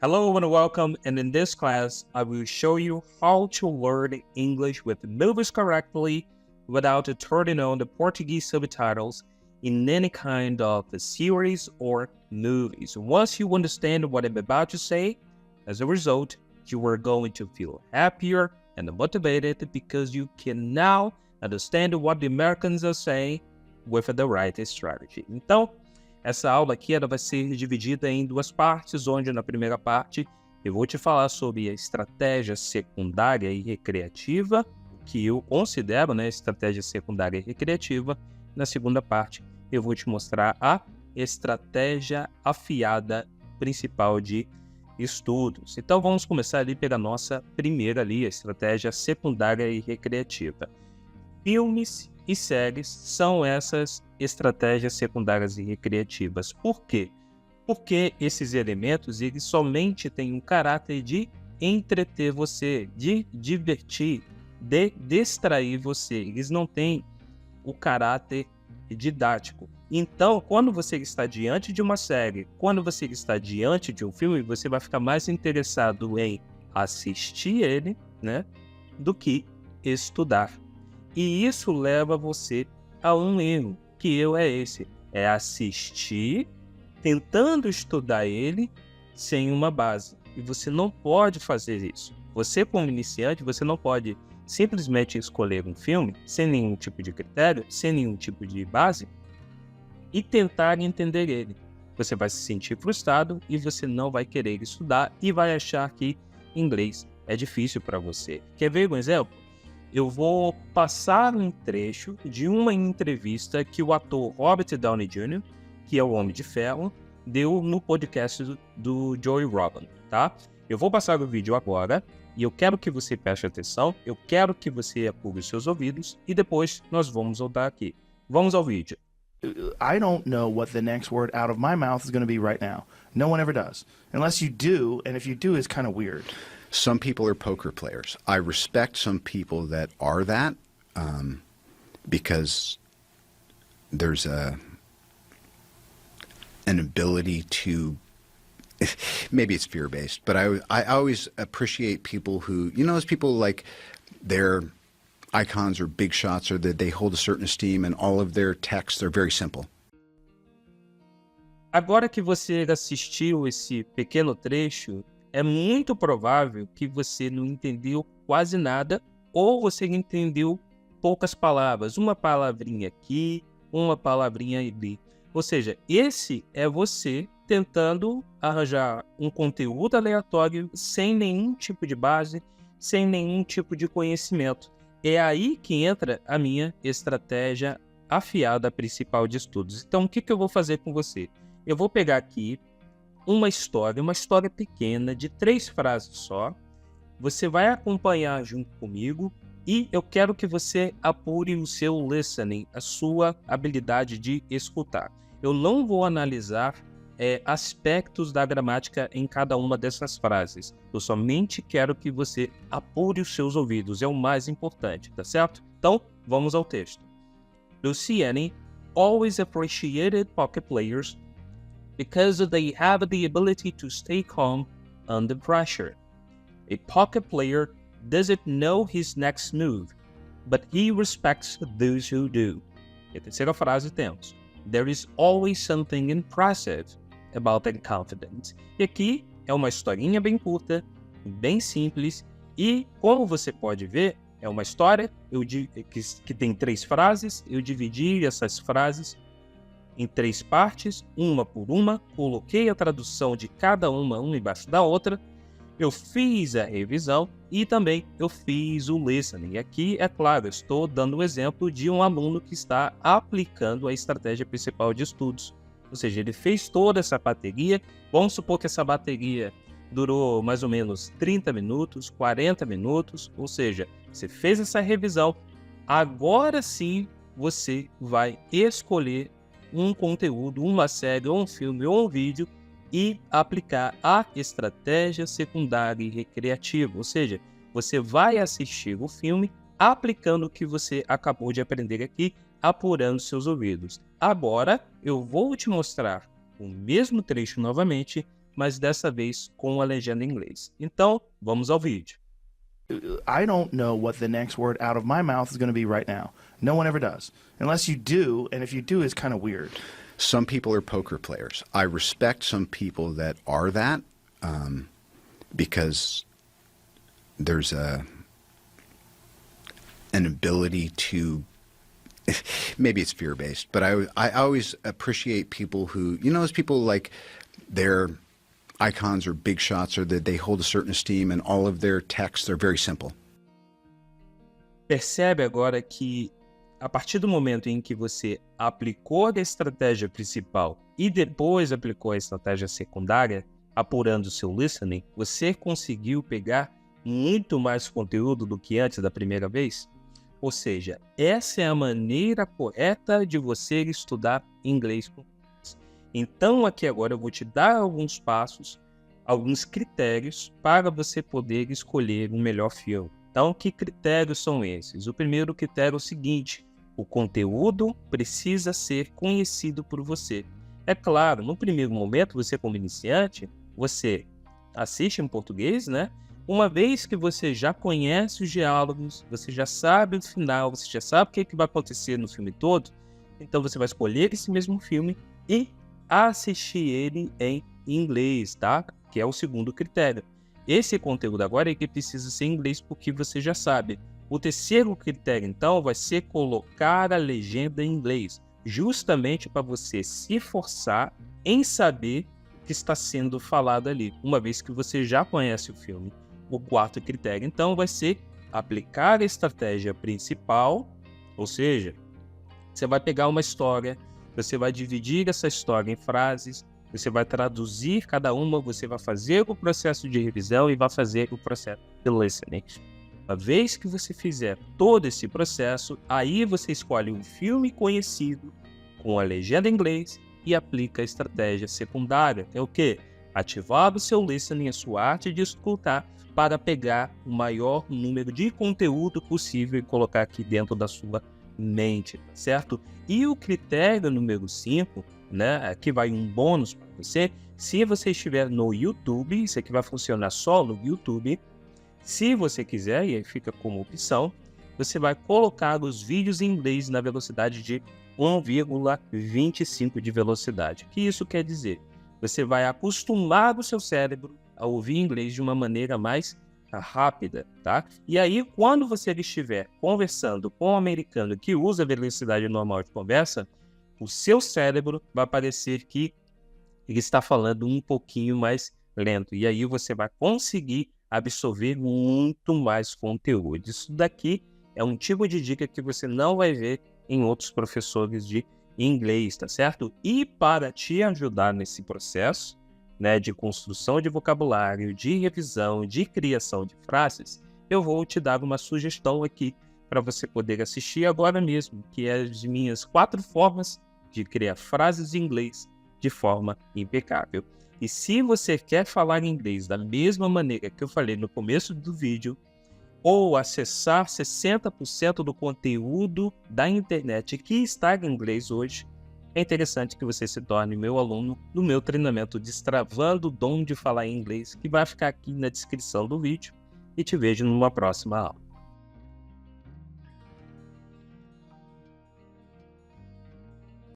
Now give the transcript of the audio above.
Hello and welcome, and in this class, I will show you how to learn English with movies correctly without turning on the Portuguese subtitles in any kind of a series or movies. Once you understand what I'm about to say, as a result, you are going to feel happier and motivated because you can now understand what the Americans are saying with the right strategy. Então, essa aula aqui ela vai ser dividida em duas partes, onde na primeira parte eu vou te falar sobre a estratégia secundária e recreativa, que eu considero, estratégia secundária e recreativa. Na segunda parte eu vou te mostrar a estratégia afiada principal de estudos. Então vamos começar ali pela nossa primeira ali, a estratégia secundária e recreativa. Filmes e séries são essas estratégias secundárias e recreativas. Por quê? Porque esses elementos eles somente têm um caráter de entreter você, de divertir, de distrair você. Eles não têm o caráter didático. Então, quando você está diante de uma série, quando você está diante de um filme, você vai ficar mais interessado em assistir ele, do que estudar. E isso leva você a um erro, que é esse. É assistir, tentando estudar ele, sem uma base. E você não pode fazer isso. Você, como iniciante, você não pode simplesmente escolher um filme, sem nenhum tipo de critério, sem nenhum tipo de base, e tentar entender ele. Você vai se sentir frustrado e você não vai querer estudar e vai achar que inglês é difícil para você. Quer ver um exemplo? Eu vou passar um trecho de uma entrevista que o ator Robert Downey Jr., que é o Homem de Ferro, deu no podcast do Joe Rogan, tá? Eu vou passar o vídeo agora e eu quero que você preste atenção, eu quero que você apure os seus ouvidos e depois nós vamos voltar aqui. Vamos ao vídeo. I don't know what the next word out of my mouth is going to be right now. No one ever does. Unless you do, and if you do, it's kind of weird. Some people are poker players. I respect some people that are that because there's an ability to, maybe it's fear-based, but I always appreciate people who, those people like their icons or big shots or that they hold a certain esteem and all of their texts are very simple. Agora que você assistiu esse pequeno trecho, é muito provável que você não entendeu quase nada ou você entendeu poucas palavras, uma palavrinha aqui, uma palavrinha ali. Ou seja, esse é você tentando arranjar um conteúdo aleatório sem nenhum tipo de base, sem nenhum tipo de conhecimento. É aí que entra a minha estratégia afiada principal de estudos. Então, o que eu vou fazer com você? Eu vou pegar aqui uma história pequena de 3 frases só. Você vai acompanhar junto comigo e eu quero que você apure o seu listening, a sua habilidade de escutar. Eu não vou analisar aspectos da gramática em cada uma dessas frases. Eu somente quero que você apure os seus ouvidos, é o mais importante, tá certo? Então, vamos ao texto. Luciene always appreciated poker players because they have the ability to stay calm under pressure. A poker player doesn't know his next move, but he respects those who do. E a terceira frase temos: There is always something impressive about being confident. E aqui é uma historinha bem curta, bem simples, e como você pode ver, é uma história que tem 3 frases. Eu dividi essas frases em 3 partes, uma por uma, coloquei a tradução de cada uma embaixo da outra, eu fiz a revisão e também eu fiz o listening. Aqui, é claro, eu estou dando o exemplo de um aluno que está aplicando a estratégia principal de estudos. Ou seja, ele fez toda essa bateria. Vamos supor que essa bateria durou mais ou menos 30 minutos, 40 minutos, ou seja, você fez essa revisão, agora sim você vai escolher um conteúdo, uma série, ou um filme, ou um vídeo e aplicar a estratégia secundária e recreativa. Ou seja, você vai assistir o filme aplicando o que você acabou de aprender aqui, apurando seus ouvidos. Agora, eu vou te mostrar o mesmo trecho novamente, mas dessa vez com a legenda em inglês. Então, vamos ao vídeo. I don't know what the next word out of my mouth is going to be right now. No one ever does. Unless you do, and if you do, it's kind of weird. Some people are poker players. I respect some people that are that because there's an ability to, maybe it's fear-based, but I always appreciate people who, those people like their icons or big shots or that they hold a certain esteem and all of their texts are very simple. Percebe agora que a partir do momento em que você aplicou a estratégia principal e depois aplicou a estratégia secundária, apurando o seu listening, você conseguiu pegar muito mais conteúdo do que antes da primeira vez? Ou seja, essa é a maneira correta de você estudar inglês. Então, aqui agora eu vou te dar alguns passos, alguns critérios para você poder escolher o melhor filme. Então, que critérios são esses? O primeiro critério é o seguinte: o conteúdo precisa ser conhecido por você. É claro, no primeiro momento, você como iniciante, você assiste em português, né? Uma vez que você já conhece os diálogos, você já sabe o final, você já sabe o que vai acontecer no filme todo, então você vai escolher esse mesmo filme e assistir ele em inglês, tá? Que é o segundo critério. Esse conteúdo agora é que precisa ser em inglês porque você já sabe. O terceiro critério, então, vai ser colocar a legenda em inglês, justamente para você se forçar em saber o que está sendo falado ali, uma vez que você já conhece o filme. O quarto critério, então, vai ser aplicar a estratégia principal, ou seja, você vai pegar uma história, você vai dividir essa história em frases, você vai traduzir cada uma, você vai fazer o processo de revisão e vai fazer o processo de listening. Uma vez que você fizer todo esse processo, aí você escolhe um filme conhecido com a legenda em inglês e aplica a estratégia secundária. É o quê? Ativar o seu listening, a sua arte de escutar, para pegar o maior número de conteúdo possível e colocar aqui dentro da sua mente, certo? E o critério número 5, né? Aqui vai um bônus para você. Se você estiver no YouTube, isso aqui vai funcionar só no YouTube. Se você quiser, e aí fica como opção, você vai colocar os vídeos em inglês na velocidade de 1,25 de velocidade. O que isso quer dizer? Você vai acostumar o seu cérebro a ouvir inglês de uma maneira mais rápida, tá? E aí, quando você estiver conversando com um americano que usa a velocidade normal de conversa, o seu cérebro vai parecer que ele está falando um pouquinho mais lento. E aí você vai conseguir absorver muito mais conteúdo. Isso daqui é um tipo de dica que você não vai ver em outros professores de inglês, tá certo? E para te ajudar nesse processo, né, de construção de vocabulário, de revisão, de criação de frases, eu vou te dar uma sugestão aqui para você poder assistir agora mesmo, que é as minhas 4 formas de criar frases em inglês de forma impecável. E se você quer falar inglês da mesma maneira que eu falei no começo do vídeo, ou acessar 60% do conteúdo da internet que está em inglês hoje, é interessante que você se torne meu aluno no meu treinamento Destravando o Dom de Falar em Inglês, que vai ficar aqui na descrição do vídeo, e te vejo numa próxima aula.